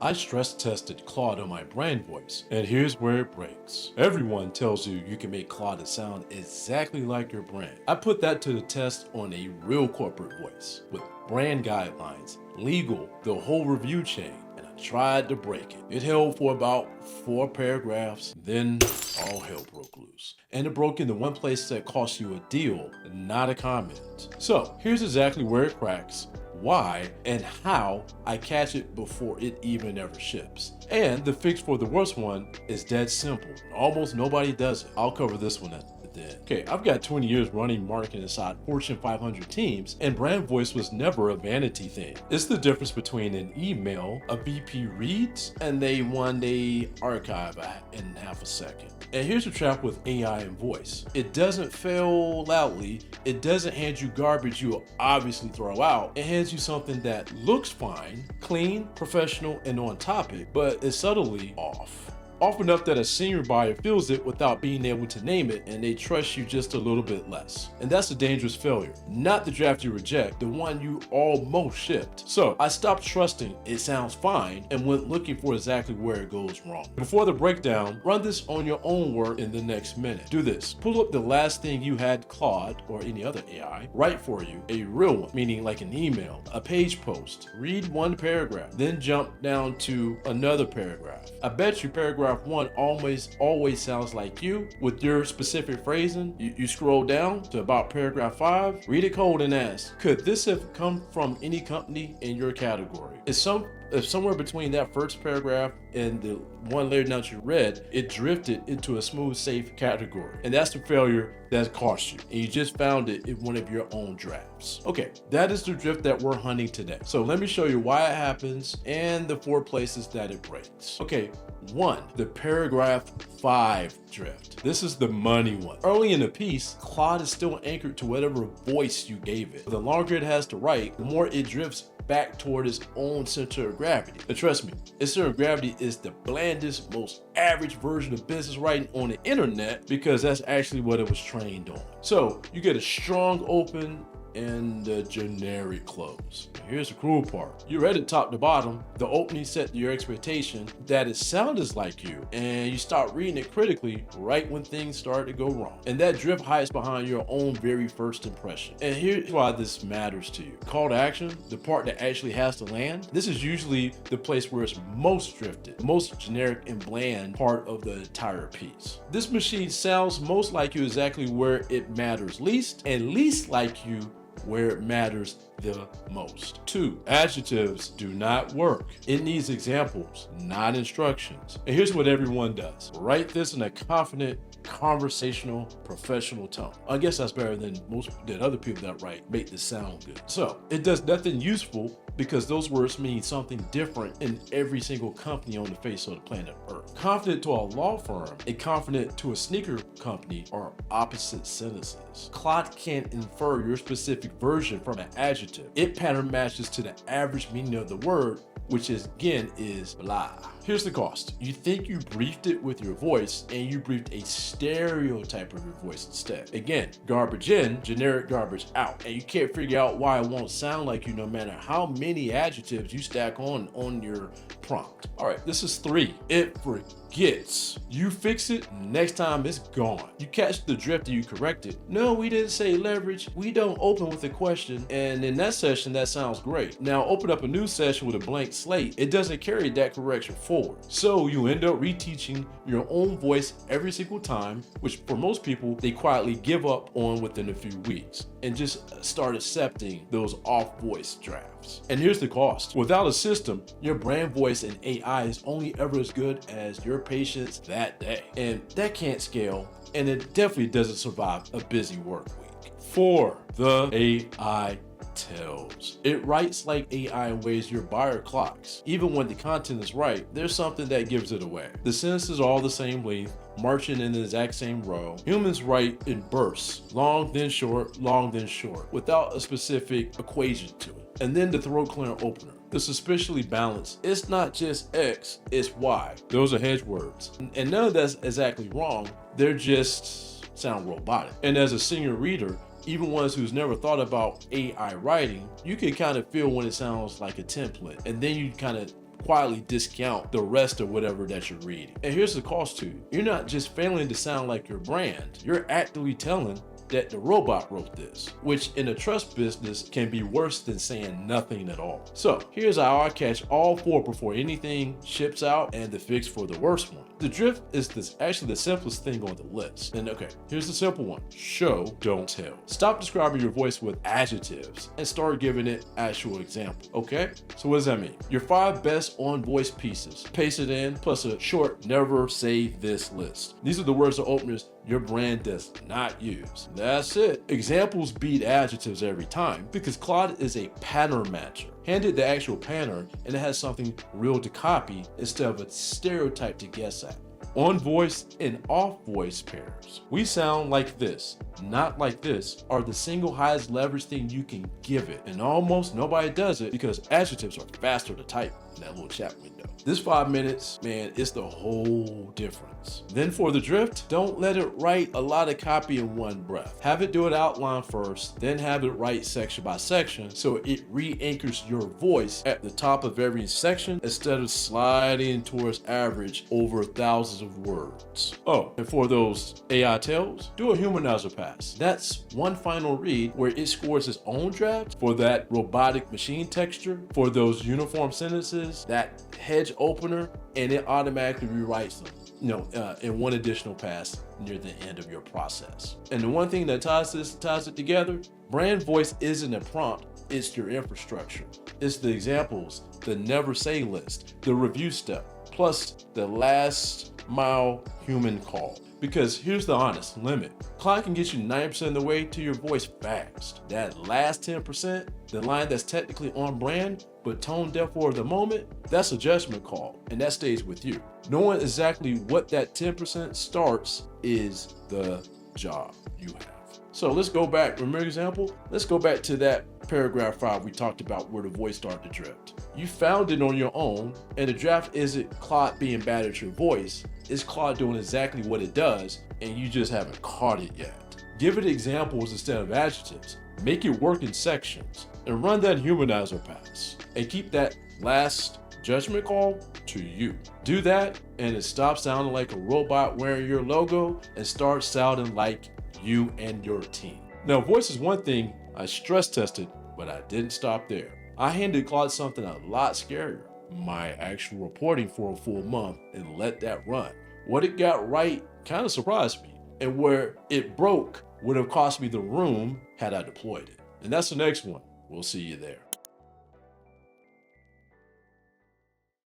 I stress tested Claude on my brand voice, and here's where it breaks. Everyone tells you you can make Claude sound exactly like your brand. I put that to the test on a real corporate voice, with brand guidelines, legal, the whole review chain, and I tried to break it. It held for about 4 paragraphs, then all hell broke loose. And it broke in the one place that cost you a deal, not a comment. So here's exactly where it cracks, why, and how I catch it before it even ever ships. And the fix for the worst one is dead simple. Almost nobody does it. I'll cover this one at the end. Okay, I've got 20 years running marketing inside Fortune 500 teams, and brand voice was never a vanity thing. It's the difference between an email a VP reads and they one day archive in half a second. And here's the trap with AI and voice. It doesn't fail loudly. It doesn't hand you garbage you'll obviously throw out. It hands you something that looks fine, clean, professional, and on topic, but is subtly off. Off enough that a senior buyer feels it without being able to name it, and they trust you just a little bit less. And that's a dangerous failure. Not the draft you reject, the one you almost shipped. So I stopped trusting it sounds fine and went looking for exactly where it goes wrong. Before the breakdown, run this on your own work in the next minute. Do this. Pull up the last thing you had Claude or any other AI write for you, a real one, meaning like an email, a page post. Read one paragraph, then jump down to another paragraph. I bet you paragraph 1 always sounds like you with your specific phrasing. You scroll down to about paragraph 5, read it cold and ask, could this have come from any company in your category? If somewhere between that first paragraph and the one later down you read, it drifted into a smooth, safe category. And that's the failure that cost you. And you just found it in one of your own drafts. Okay, that is the drift that we're hunting today. So let me show you why it happens and the 4 places that it breaks. Okay, 1, the paragraph 5 drift. This is the money one. Early in the piece, Claude is still anchored to whatever voice you gave it. The longer it has to write, the more it drifts back toward its own center of gravity. And trust me, its center of gravity is the blandest, most average version of business writing on the internet because that's actually what it was trained on. So you get a strong open and a generic close. Here's the cruel part. You read it top to bottom. The opening set your expectation that it sounded like you, and you start reading it critically right when things start to go wrong. And that drift hides behind your own very first impression. And here's why this matters to you. Call to action, the part that actually has to land, this is usually the place where it's most drifted, the most generic and bland part of the entire piece. This machine sounds most like you exactly where it matters least, and least like you where it matters the most. 2, adjectives do not work. It needs examples, not instructions. And here's what everyone does. Write this in a confident, conversational, professional tone. I guess that's better than other people that write make this sound good. So it does nothing useful because those words mean something different in every single company on the face of the planet Earth. Confident to a law firm and confident to a sneaker company are opposite sentences. Claude can't infer your specific version from an adjective. It pattern matches to the average meaning of the word, which is blah. Here's the cost. You think you briefed it with your voice and you briefed a stereotype of your voice instead. Again, garbage in, generic garbage out. And you can't figure out why it won't sound like you no matter how many adjectives you stack on your prompt. All right, this is 3. It forgets. You fix it, next time it's gone. You catch the drift and you correct it. No, we didn't say leverage. We don't open with a question. And in that session, that sounds great. Now open up a new session with a blank slate. It doesn't carry that correction forward. So you end up reteaching your own voice every single time, which for most people, they quietly give up on within a few weeks and just start accepting those off voice drafts. And here's the cost. Without a system, your brand voice and AI is only ever as good as your patience that day. And that can't scale, and it definitely doesn't survive a busy work week. 4, the AI tells. It writes like AI in ways your buyer clocks. Even when the content is right, there's something that gives it away. The sentences are all the same length, marching in the exact same row. Humans write in bursts, long then short, without a specific equation to it. And then the throat clearing opener. The suspiciously balanced. It's not just X, it's Y. Those are hedge words. And none of that's exactly wrong. They're just sound robotic. And as a senior reader, even ones who's never thought about AI writing, you can kind of feel when it sounds like a template. And then you kind of quietly discount the rest of whatever that you're reading. And here's the cost to you. You're not just failing to sound like your brand, you're actively telling that the robot wrote this, which in a trust business can be worse than saying nothing at all. So here's how I catch all 4 before anything ships out and the fix for the worst one. The drift is actually the simplest thing on the list. And okay, here's the simple one. Show, don't tell. Stop describing your voice with adjectives and start giving it actual examples. Okay, so what does that mean? Your 5 best on voice pieces. Paste it in, plus a short never say this list. These are the words or openers your brand does not use. That's it. Examples beat adjectives every time because Claude is a pattern matcher. Hand it the actual pattern and it has something real to copy instead of a stereotype to guess at. On voice and off voice pairs. We sound like this, not like this, are the single highest leverage thing you can give it. And almost nobody does it because adjectives are faster to type in that little chat window. This 5 minutes, man, it's the whole difference. Then for the drift, don't let it write a lot of copy in one breath. Have it do it outline first, then have it write section by section so it re-anchors your voice at the top of every section instead of sliding towards average over thousands of words. Oh, and for those AI tells, do a humanizer pass. That's one final read where it scores its own draft for that robotic machine texture, for those uniform sentences, that hedge opener, and it automatically rewrites them, in one additional pass near the end of your process. And the one thing that ties it together, brand voice isn't a prompt, it's your infrastructure. It's the examples, the never say list, the review step, plus the last mile human call. Because here's the honest limit. Claude can get you 90% of the way to your voice fast. That last 10%, the line that's technically on brand, but tone deaf for the moment, that's a judgment call, and that stays with you. Knowing exactly what that 10% starts is the job you have. So let's go back, remember example? Let's go back to that paragraph 5 we talked about where the voice started to drift. You found it on your own, and the draft isn't Claude being bad at your voice, it's Claude doing exactly what it does, and you just haven't caught it yet. Give it examples instead of adjectives, make it work in sections, and run that humanizer pass, and keep that last judgment call to you. Do that, and it stops sounding like a robot wearing your logo and starts sounding like you and your team. Now, voice is one thing I stress tested, but I didn't stop there. I handed Claude something a lot scarier, my actual reporting for a full month, and let that run. What it got right kind of surprised me, and where it broke would have cost me the room had I deployed it. And that's the next one. We'll see you there.